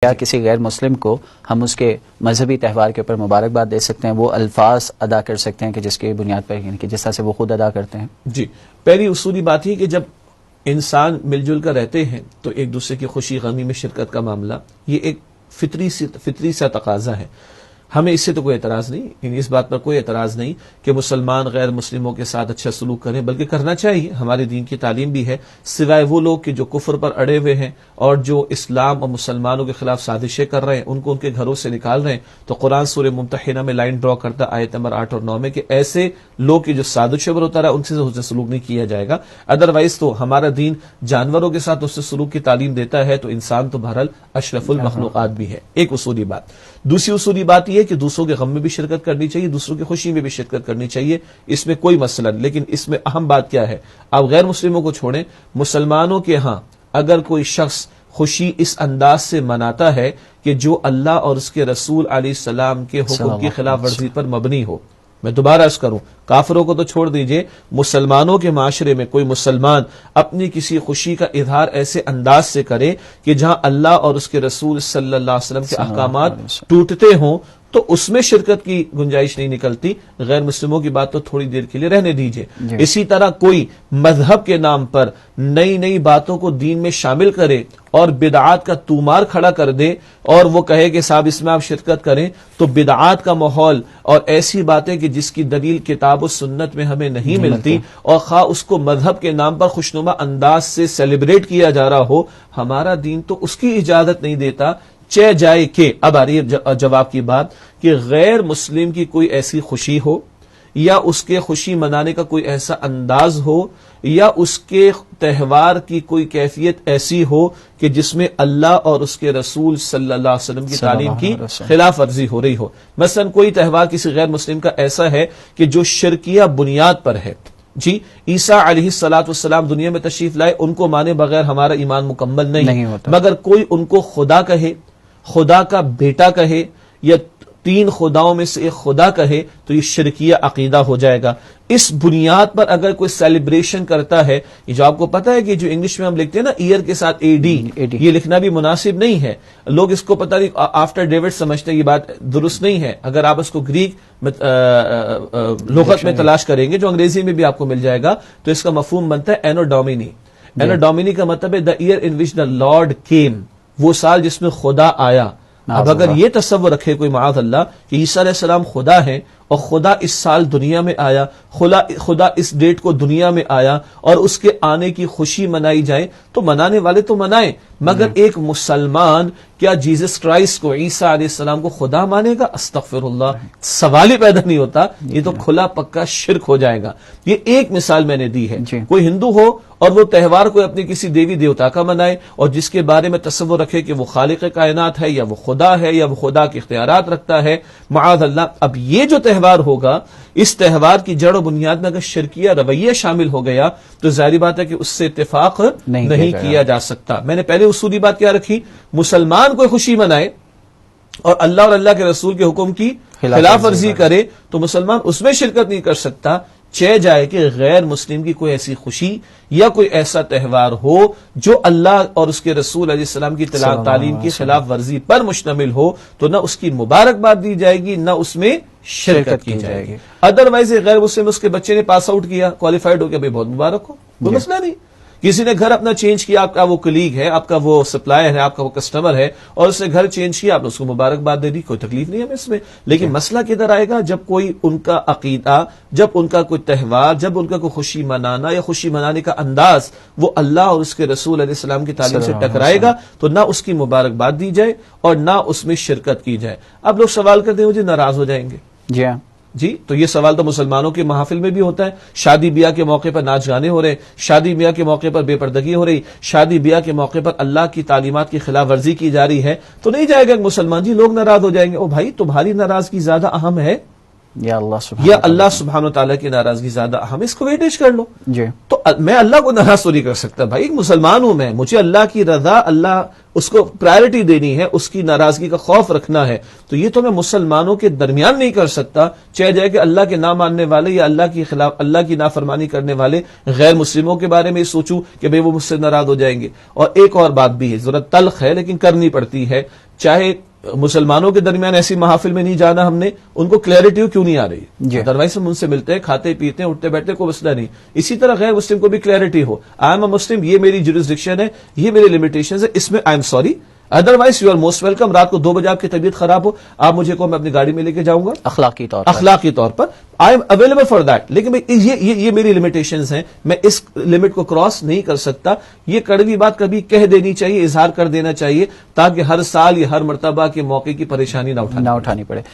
کیا کسی غیر مسلم کو ہم اس کے مذہبی تہوار کے اوپر مبارکباد دے سکتے ہیں، وہ الفاظ ادا کر سکتے ہیں کہ جس کی بنیاد پر یعنی کہ جس طرح سے وہ خود ادا کرتے ہیں؟ جی، پہلی اصولی بات یہ کہ جب انسان مل جل کر رہتے ہیں تو ایک دوسرے کی خوشی غمی میں شرکت کا معاملہ یہ ایک فطری سا تقاضا ہے. ہمیں اس سے تو کوئی اعتراض نہیں، یعنی اس بات پر کوئی اعتراض نہیں کہ مسلمان غیر مسلموں کے ساتھ اچھا سلوک کریں، بلکہ کرنا چاہیے. ہمارے دین کی تعلیم بھی ہے، سوائے وہ لوگ کہ جو کفر پر اڑے ہوئے ہیں اور جو اسلام اور مسلمانوں کے خلاف سازشیں کر رہے ہیں، ان کو ان کے گھروں سے نکال رہے ہیں. تو قرآن سورہ ممتحنہ میں لائن ڈرا کرتا آیت نمبر 8 اور 9 میں کہ ایسے لوگ کی جو سازشیں پر اترا ان سے حسن سلوک نہیں کیا جائے گا. ادروائز تو ہمارا دین جانوروں کے ساتھ حسن سلوک کی تعلیم دیتا ہے، تو انسان تو بہرحال اشرف المخلوقات بھی ہے. ایک اصولی بات. دوسری اصولی بات یہ کہ دوسروں کے غم میں بھی شرکت کرنی چاہیے، دوسروں کی خوشی میں بھی شرکت کرنی چاہیے، اس میں کوئی مسئلہ نہیں. لیکن اس میں اہم بات کیا ہے، آپ غیر مسلموں کو چھوڑیں، مسلمانوں کے ہاں اگر کوئی شخص خوشی اس انداز سے مناتا ہے کہ جو اللہ اور اس کے رسول علیہ السلام کے حکم کی خلاف ورزی پر مبنی ہو. میں دوبارہ عرض کروں، کافروں کو تو چھوڑ دیجئے، مسلمانوں کے معاشرے میں کوئی مسلمان اپنی کسی خوشی کا اظہار ایسے انداز سے کرے کہ جہاں اللہ اور اس کے رسول صلی اللہ علیہ وسلم کے احکامات ٹوٹتے ہوں، تو اس میں شرکت کی گنجائش نہیں نکلتی. غیر مسلموں کی بات تو تھوڑی دیر کے لیے رہنے دیجئے. اسی طرح کوئی مذہب کے نام پر نئی نئی باتوں کو دین میں شامل کرے اور بدعات کا تومار کھڑا کر دے اور وہ کہے کہ صاحب اس میں آپ شرکت کریں، تو بدعات کا ماحول اور ایسی باتیں کہ جس کی دلیل کتاب و سنت میں ہمیں نہیں ملتی، اور خواہ اس کو مذہب کے نام پر خوشنما انداز سے سیلیبریٹ کیا جا رہا ہو، ہمارا دین تو اس کی اجازت نہیں دیتا. چہ جائے کہ اب آ رہی ہے جواب کی بات کہ غیر مسلم کی کوئی ایسی خوشی ہو یا اس کے خوشی منانے کا کوئی ایسا انداز ہو یا اس کے تہوار کی کوئی کیفیت ایسی ہو کہ جس میں اللہ اور اس کے رسول صلی اللہ علیہ وسلم کی تعلیم کی خلاف ورزی ہو رہی ہو. مثلا کوئی تہوار کسی غیر مسلم کا ایسا ہے کہ جو شرکیہ بنیاد پر ہے. جی، عیسیٰ علیہ السلام دنیا میں تشریف لائے، ان کو مانے بغیر ہمارا ایمان مکمل نہیں ہوتا. مگر کوئی ان کو خدا کہے، خدا کا بیٹا کہے یا 3 خداؤں میں سے ایک خدا کہے، تو یہ شرکیہ عقیدہ ہو جائے گا. اس بنیاد پر اگر کوئی سیلیبریشن کرتا ہے، یہ جو آپ کو پتا ہے کہ جو انگلش میں ہم لکھتے ہیں نا ایئر کے ساتھ AD، یہ لکھنا بھی مناسب نہیں ہے. لوگ اس کو پتہ نہیں آفٹر ڈیوڈ سمجھتے ہیں، یہ بات درست نہیں ہے. اگر آپ اس کو گریک لغت میں تلاش کریں گے جو انگریزی میں بھی آپ کو مل جائے گا، تو اس کا مفہوم بنتا ہے اینو ڈومینی. اینو ڈومینی کا مطلب ہے دا ایئر ان وچ دا لارڈ کیم، وہ سال جس میں خدا آیا. اب اگر یہ تصور رکھے کوئی معاذ اللہ کہ عیسیٰ علیہ السلام خدا ہیں اور خدا اس سال دنیا میں آیا، خدا اس ڈیٹ کو دنیا میں آیا اور اس کے آنے کی خوشی منائی جائے، تو منانے والے تو منائیں، مگر ایک مسلمان کیا جیزس کرائسٹ کو، عیسیٰ علیہ السلام کو خدا مانے گا؟ استغفر اللہ، سوال ہی پیدا نہیں ہوتا. یہ تو کھلا پکا شرک ہو جائے گا. یہ ایک مثال میں نے دی ہے. کوئی ہندو ہو اور وہ تہوار کو اپنی کسی دیوی دیوتا کا منائے اور جس کے بارے میں تصور رکھے کہ وہ خالق کائنات ہے یا وہ خدا ہے یا وہ خدا کے اختیارات رکھتا ہے، معاذ اللہ. اب یہ جو تہوار ہوگا، اس تہوار کی جڑ و بنیاد میں اگر شرکیہ رویہ شامل ہو گیا تو ظاہری بات ہے کہ اس سے اتفاق نہیں کیا جا سکتا. میں نے پہلے اصولی بات کیا رکھی، مسلمان کوئی خوشی منائے اور اللہ اور اللہ کے رسول کے حکم کی خلاف ورزی کرے تو مسلمان اس میں شرکت نہیں کر سکتا. چہ جائے کہ غیر مسلم کی کوئی ایسی خوشی یا کوئی ایسا تہوار ہو جو اللہ اور اس کے رسول علیہ السلام کی تعلیم کی خلاف ورزی پر مشتمل ہو، تو نہ اس کی مبارکباد دی جائے گی نہ اس میں شرکت کی جائے گی. ادروائز غیر مسلم اس کے بچے نے پاس آؤٹ کیا، کوالیفائڈ ہو گیا، بھائی بہت مبارک ہو، کوئی مسئلہ نہیں. کسی نے گھر اپنا چینج کیا، آپ کا وہ کلیگ ہے، آپ کا وہ سپلائر ہے، آپ کا وہ کسٹمر ہے، اور اس نے گھر چینج کیا، آپ نے اس کو مبارکباد دے دی، کوئی تکلیف نہیں ہے اس میں. لیکن مسئلہ کدھر آئے گا؟ جب کوئی ان کا عقیدہ، جب ان کا کوئی تہوار، جب ان کا کوئی خوشی منانا یا خوشی منانے کا انداز وہ اللہ اور اس کے رسول علیہ السلام کی تعلیم سے ٹکرائے گا، تو نہ اس کی مبارکباد دی جائے اور نہ اس میں شرکت کی جائے. اب لوگ سوال کرتے ہیں مجھے ناراض ہو جائیں گے. جی، تو یہ سوال تو مسلمانوں کے محافل میں بھی ہوتا ہے. شادی بیاہ کے موقع پر ناچ گانے ہو رہے، شادی بیاہ کے موقع پر بے پردگی ہو رہی، شادی بیاہ کے موقع پر اللہ کی تعلیمات کی خلاف ورزی کی جا رہی ہے، تو نہیں جائے گا ایک مسلمان جی لوگ ناراض ہو جائیں گے. او بھائی، تمہاری ناراضگی زیادہ اہم ہے یا اللہ سبحانہ و تعالیٰ کی ناراضگی زیادہ اہم ہے؟ اس کو ویٹیج کر لو. تو میں اللہ کو ناراض تو نہیں کر سکتا بھائی، ایک مسلمان ہوں میں، مجھے اللہ کی رضا، اللہ اس کو پرائرٹی دینی ہے، اس کی ناراضگی کا خوف رکھنا ہے. تو یہ تو میں مسلمانوں کے درمیان نہیں کر سکتا. چاہے جائے کہ اللہ کے نہ ماننے والے یا اللہ کی خلاف، اللہ کی نافرمانی کرنے والے غیر مسلموں کے بارے میں سوچوں کہ بھئی وہ مجھ سے ناراض ہو جائیں گے. اور ایک اور بات بھی ہے، ضرورت تلخ ہے لیکن کرنی پڑتی ہے. چاہے مسلمانوں کے درمیان ایسی محافل میں نہیں جانا ہم نے, ان کو کلیئرٹی کیوں نہیں آ رہی, جی. ادروائز ہم ان سے ملتے ہیں, کھاتے پیتے ہیں, اٹھتے بیٹھتے, کوئی مسئلہ نہیں. اسی طرح غیر مسلم کو بھی کلیئرٹی ہو, آئی ایم اے مسلم, یہ میری جورسڈکشن ہے, یہ میری لمیٹیشنز ہے, اس میں I am sorry, otherwise you are most welcome. رات کو 2 بجے آپ کی طبیعت خراب ہو, آپ مجھے کو میں اپنی گاڑی میں لے کے جاؤں گا, اخلاقی طور پر I am available for that, لیکن یہ میری لمیٹیشنز ہیں, میں اس لمٹ کو کراس نہیں کر سکتا. یہ کڑوی بات کبھی کہہ دینی چاہیے, اظہار کر دینا چاہیے, تاکہ ہر سال یا ہر مرتبہ کے موقع کی پریشانی نہ اٹھانی پڑے.